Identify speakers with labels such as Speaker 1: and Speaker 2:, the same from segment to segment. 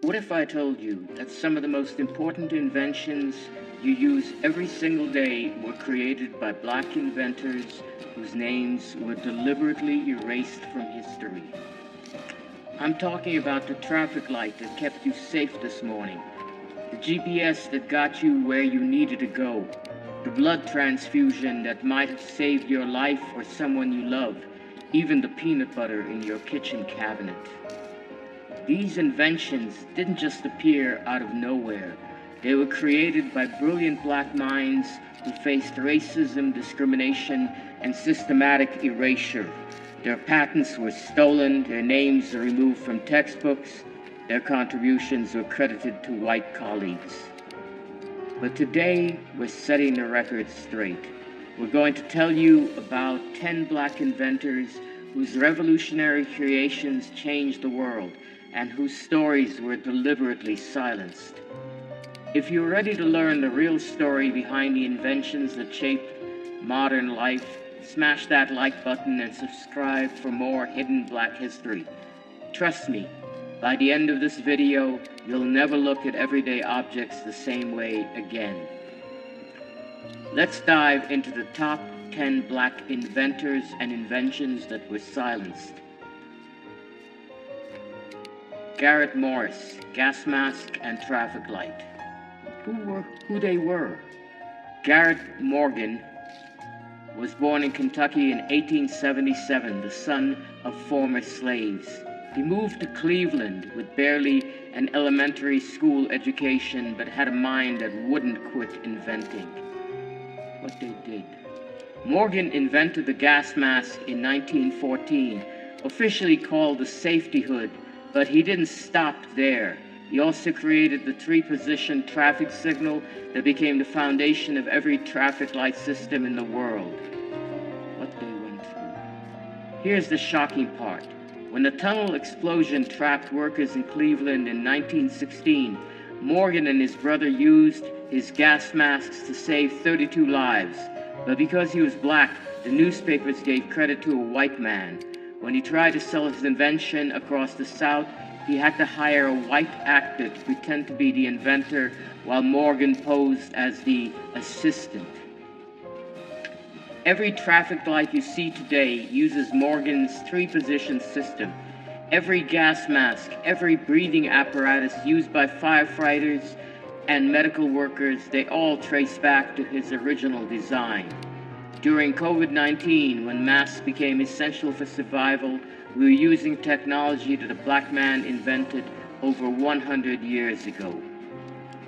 Speaker 1: What if I told you that some of the most important inventions you use every single day were created by Black inventors whose names were deliberately erased from history? I'm talking about the traffic light that kept you safe this morning, the GPS that got you where you needed to go, the blood transfusion that might have saved your life or someone you love, even the peanut butter in your kitchen cabinet. These inventions didn't just appear out of nowhere. They were created by brilliant Black minds who faced racism, discrimination, and systematic erasure. Their patents were stolen, their names were removed from textbooks, their contributions were credited to white colleagues. But today, we're setting the record straight. We're going to tell you about 10 Black inventors whose revolutionary creations changed the world and whose stories were deliberately silenced. If you're ready to learn the real story behind the inventions that shaped modern life, smash that like button and subscribe for more hidden Black history. Trust me, by the end of this video, you'll never look at everyday objects the same way again. Let's dive into the top 10 Black inventors and inventions that were silenced. Garrett Morris, gas mask and traffic light. Who they were? Garrett Morgan was born in Kentucky in 1877, the son of former slaves. He moved to Cleveland with barely an elementary school education, but had a mind that wouldn't quit inventing. What they did. Morgan invented the gas mask in 1914, officially called the safety hood, but he didn't stop there. He also created the three-position traffic signal that became the foundation of every traffic light system in the world. What they went through. Here's the shocking part. When the tunnel explosion trapped workers in Cleveland in 1916, Morgan and his brother used his gas masks to save 32 lives. But because he was Black, the newspapers gave credit to a white man. When he tried to sell his invention across the South, he had to hire a white actor to pretend to be the inventor while Morgan posed as the assistant. Every traffic light you see today uses Morgan's three-position system. Every gas mask, every breathing apparatus used by firefighters and medical workers, they all trace back to his original design. During COVID-19, when masks became essential for survival, we were using technology that a Black man invented over 100 years ago.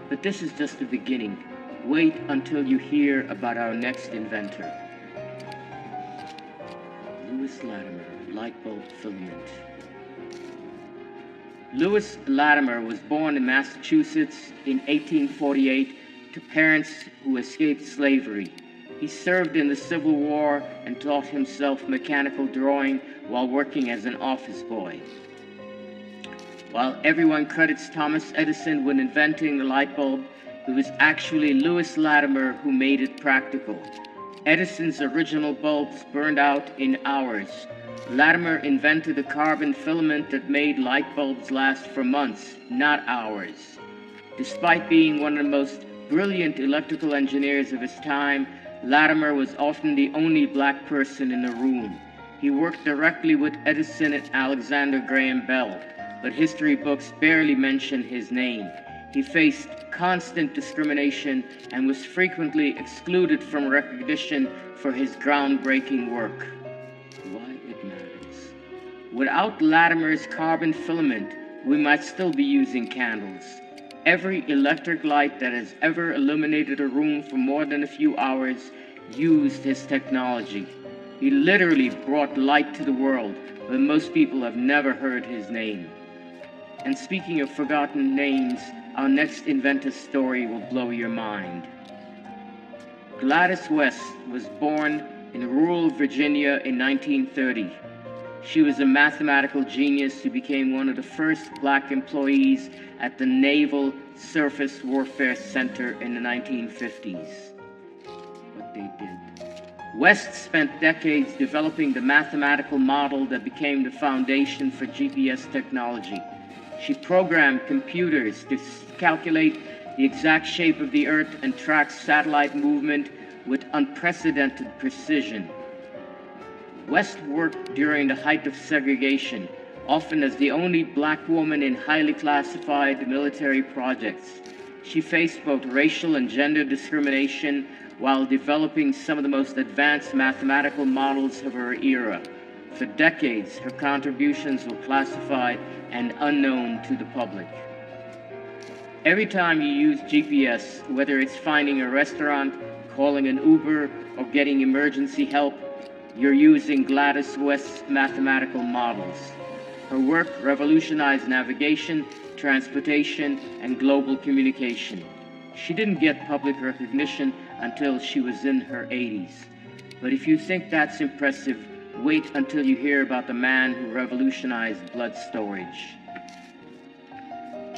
Speaker 1: But this is just the beginning. Wait until you hear about our next inventor. Lewis Latimer, light bulb filament. Lewis Latimer was born in Massachusetts in 1848 to parents who escaped slavery. He served in the Civil War and taught himself mechanical drawing while working as an office boy. While everyone credits Thomas Edison with inventing the light bulb, it was actually Lewis Latimer who made it practical. Edison's original bulbs burned out in hours. Latimer invented a carbon filament that made light bulbs last for months, not hours. Despite being one of the most brilliant electrical engineers of his time, Latimer was often the only Black person in the room. He worked directly with Edison and Alexander Graham Bell, but history books barely mention his name. He faced constant discrimination and was frequently excluded from recognition for his groundbreaking work. Why it matters. Without Latimer's carbon filament, we might still be using candles. Every electric light that has ever illuminated a room for more than a few hours used his technology. He literally brought light to the world, but most people have never heard his name. And speaking of forgotten names, our next inventor's story will blow your mind. Gladys West was born in rural Virginia in 1930. She was a mathematical genius who became one of the first Black employees at the Naval Surface Warfare Center in the 1950s. What they did. West spent decades developing the mathematical model that became the foundation for GPS technology. She programmed computers to calculate the exact shape of the Earth and track satellite movement with unprecedented precision. West worked during the height of segregation, often as the only black woman in highly classified military projects. She faced both racial and gender discrimination while developing some of the most advanced mathematical models of her era. For decades, her contributions were classified and unknown to the public. Every time you use GPS, whether it's finding a restaurant, calling an Uber, or getting emergency help, you're using Gladys West's mathematical models. Her work revolutionized navigation, transportation, and global communication. She didn't get public recognition until she was in her 80s. But if you think that's impressive, wait until you hear about the man who revolutionized blood storage.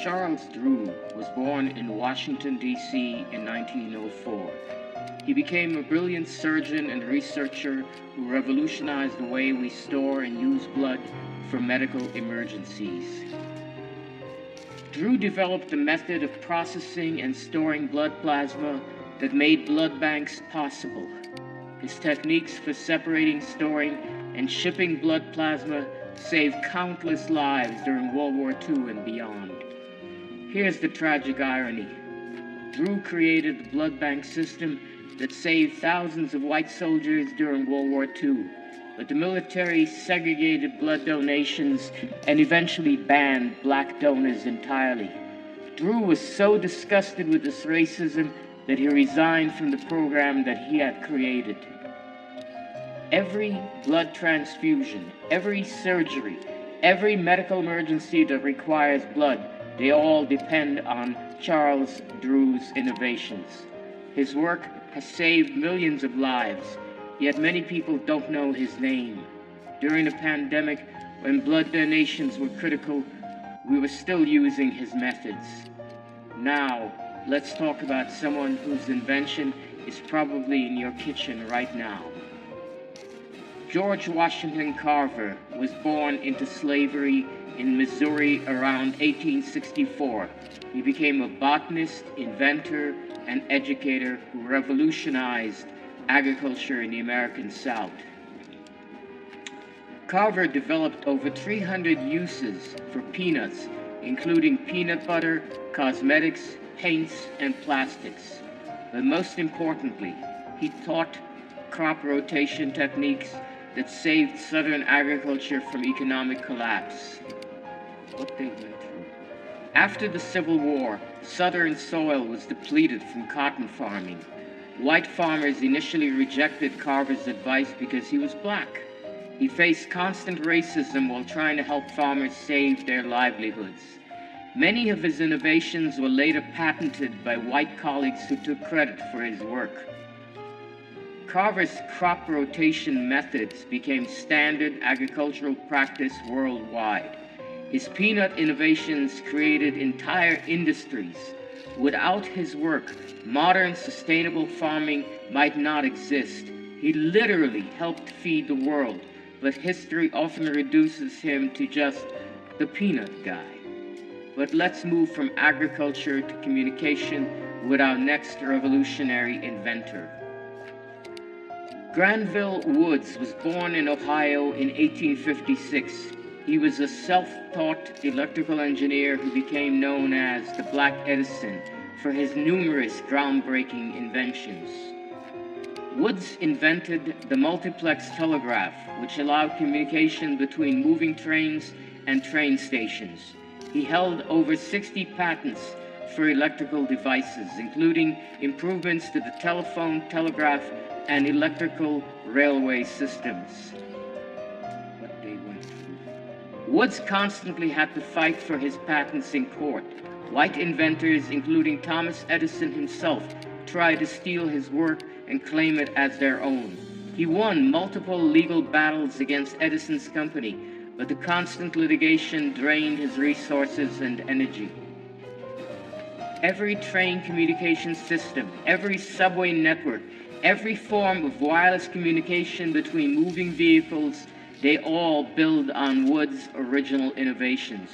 Speaker 1: Charles Drew was born in Washington, D.C. in 1904. He became a brilliant surgeon and researcher who revolutionized the way we store and use blood for medical emergencies. Drew developed a method of processing and storing blood plasma that made blood banks possible. His techniques for separating, storing, and shipping blood plasma saved countless lives during World War II and beyond. Here's the tragic irony. Drew created the blood bank system that saved thousands of white soldiers during World War II, but the military segregated blood donations and eventually banned black donors entirely. Drew was so disgusted with this racism that he resigned from the program that he had created. Every blood transfusion, every surgery, every medical emergency that requires blood, they all depend on Charles Drew's innovations. His work has saved millions of lives, yet many people don't know his name. During the pandemic, when blood donations were critical, we were still using his methods. Now, let's talk about someone whose invention is probably in your kitchen right now. George Washington Carver was born into slavery in Missouri around 1864. He became a botanist, inventor, and educator who revolutionized agriculture in the American South. Carver developed over 300 uses for peanuts, including peanut butter, cosmetics, paints, and plastics. But most importantly, he taught crop rotation techniques that saved Southern agriculture from economic collapse. What they went through. After the Civil War, Southern soil was depleted from cotton farming. White farmers initially rejected Carver's advice because he was black. He faced constant racism while trying to help farmers save their livelihoods. Many of his innovations were later patented by white colleagues who took credit for his work. Carver's crop rotation methods became standard agricultural practice worldwide. His peanut innovations created entire industries. Without his work, modern sustainable farming might not exist. He literally helped feed the world, but history often reduces him to just the peanut guy. But let's move from agriculture to communication with our next revolutionary inventor. Granville Woods was born in Ohio in 1856. He was a self-taught electrical engineer who became known as the Black Edison for his numerous groundbreaking inventions. Woods invented the multiplex telegraph, which allowed communication between moving trains and train stations. He held over 60 patents for electrical devices, including improvements to the telephone, telegraph, and electrical railway systems. What they went through. Woods constantly had to fight for his patents in court. White inventors, including Thomas Edison himself, tried to steal his work and claim it as their own. He won multiple legal battles against Edison's company, but the constant litigation drained his resources and energy. Every train communication system, every subway network, every form of wireless communication between moving vehicles, they all build on Wood's original innovations.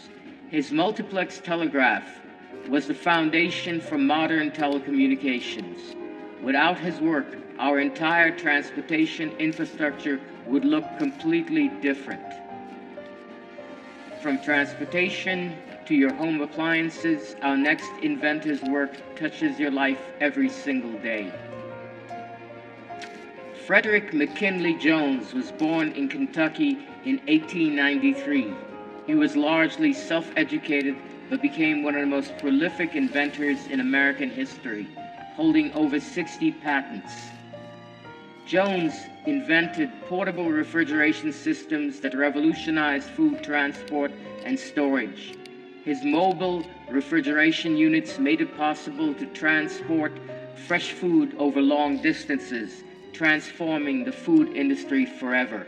Speaker 1: His multiplex telegraph was the foundation for modern telecommunications. Without his work, our entire transportation infrastructure would look completely different. From transportation to your home appliances, our next inventor's work touches your life every single day. Frederick McKinley Jones was born in Kentucky in 1893. He was largely self-educated, but became one of the most prolific inventors in American history, holding over 60 patents. Jones invented portable refrigeration systems that revolutionized food transport and storage. His mobile refrigeration units made it possible to transport fresh food over long distances, transforming the food industry forever.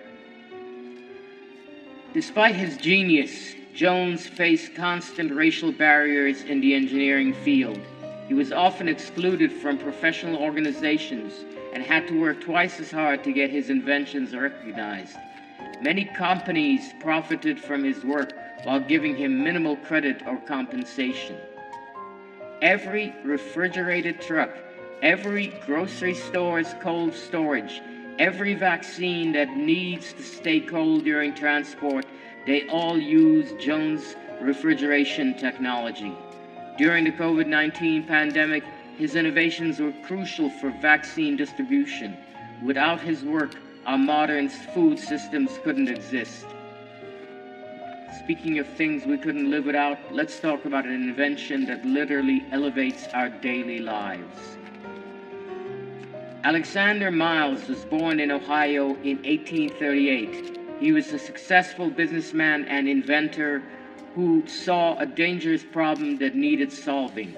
Speaker 1: Despite his genius, Jones faced constant racial barriers in the engineering field. He was often excluded from professional organizations and had to work twice as hard to get his inventions recognized. Many companies profited from his work while giving him minimal credit or compensation. Every refrigerated truck, every grocery store's cold storage, every vaccine that needs to stay cold during transport, they all use Jones refrigeration technology. During the COVID-19 pandemic, his innovations were crucial for vaccine distribution. Without his work, our modern food systems couldn't exist. Speaking of things we couldn't live without, let's talk about an invention that literally elevates our daily lives. Alexander Miles was born in Ohio in 1838. He was a successful businessman and inventor who saw a dangerous problem that needed solving.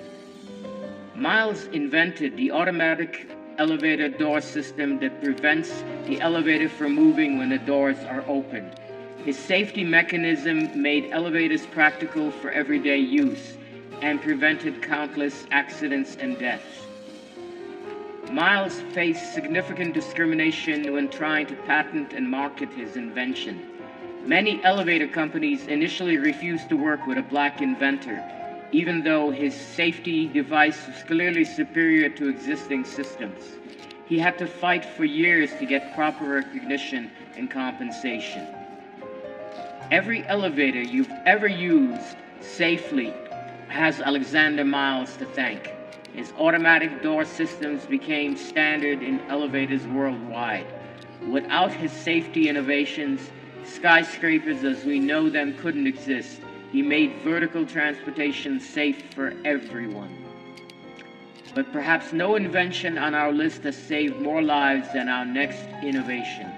Speaker 1: Miles invented the automatic elevator door system that prevents the elevator from moving when the doors are opened. His safety mechanism made elevators practical for everyday use and prevented countless accidents and deaths. Miles faced significant discrimination when trying to patent and market his invention. Many elevator companies initially refused to work with a black inventor, even though his safety device was clearly superior to existing systems. He had to fight for years to get proper recognition and compensation. Every elevator you've ever used safely has Alexander Miles to thank. His automatic door systems became standard in elevators worldwide. Without his safety innovations, skyscrapers as we know them couldn't exist. He made vertical transportation safe for everyone. But perhaps no invention on our list has saved more lives than our next innovation.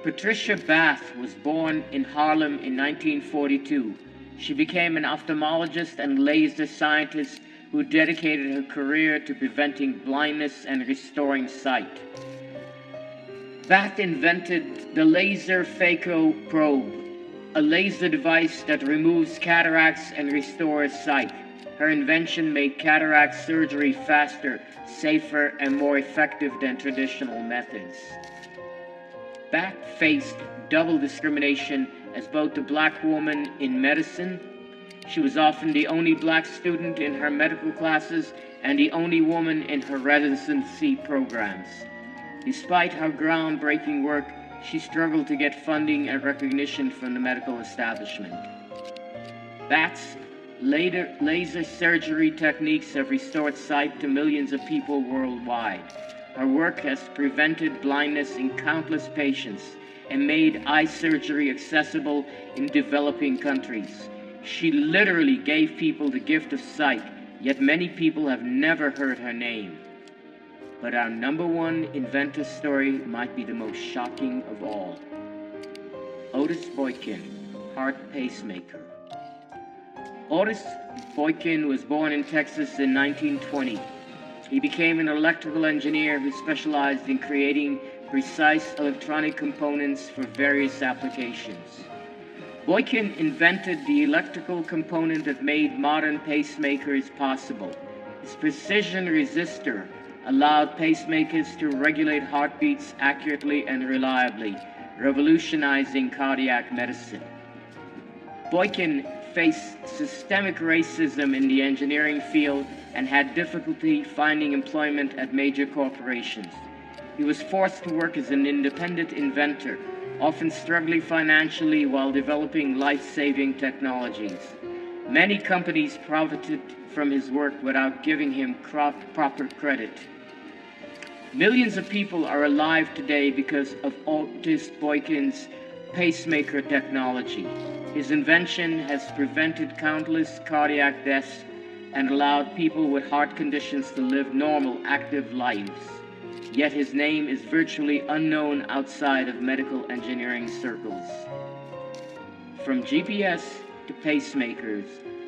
Speaker 1: Patricia Bath was born in Harlem in 1942. She became an ophthalmologist and laser scientist who dedicated her career to preventing blindness and restoring sight. Bath invented the laser phaco probe, a laser device that removes cataracts and restores sight. Her invention made cataract surgery faster, safer, and more effective than traditional methods. Bath faced double discrimination as both a black woman in medicine. She was often the only black student in her medical classes and the only woman in her residency programs. Despite her groundbreaking work, she struggled to get funding and recognition from the medical establishment. Bath's laser surgery techniques have restored sight to millions of people worldwide. Her work has prevented blindness in countless patients and made eye surgery accessible in developing countries. She literally gave people the gift of sight, yet many people have never heard her name. But our number one inventor story might be the most shocking of all. Otis Boykin, heart pacemaker. Otis Boykin was born in Texas in 1920. He became an electrical engineer who specialized in creating precise electronic components for various applications. Boykin invented the electrical component that made modern pacemakers possible. His precision resistor allowed pacemakers to regulate heartbeats accurately and reliably, revolutionizing cardiac medicine. Boykin faced systemic racism in the engineering field and had difficulty finding employment at major corporations. He was forced to work as an independent inventor, often struggling financially while developing life-saving technologies. Many companies profited from his work without giving him proper credit. Millions of people are alive today because of August Boykin's pacemaker technology. His invention has prevented countless cardiac deaths and allowed people with heart conditions to live normal, active lives. Yet his name is virtually unknown outside of medical engineering circles. From GPS to pacemakers,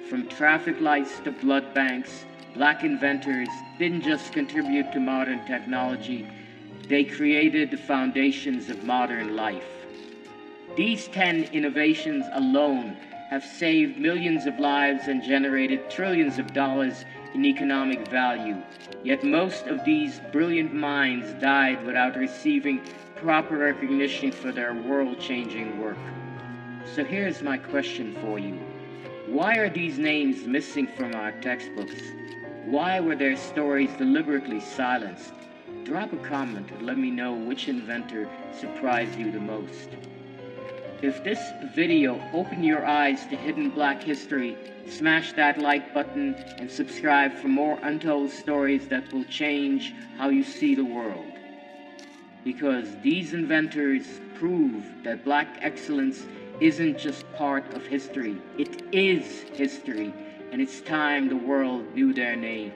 Speaker 1: from traffic lights to blood banks, Black inventors didn't just contribute to modern technology, they created the foundations of modern life. These 10 innovations alone have saved millions of lives and generated trillions of dollars in economic value. Yet most of these brilliant minds died without receiving proper recognition for their world-changing work. So here's my question for you. Why are these names missing from our textbooks? Why were their stories deliberately silenced? Drop a comment and let me know which inventor surprised you the most. If this video opened your eyes to hidden Black history, smash that like button and subscribe for more untold stories that will change how you see the world. Because these inventors prove that Black excellence isn't just part of history, it is history, and it's time the world knew their name.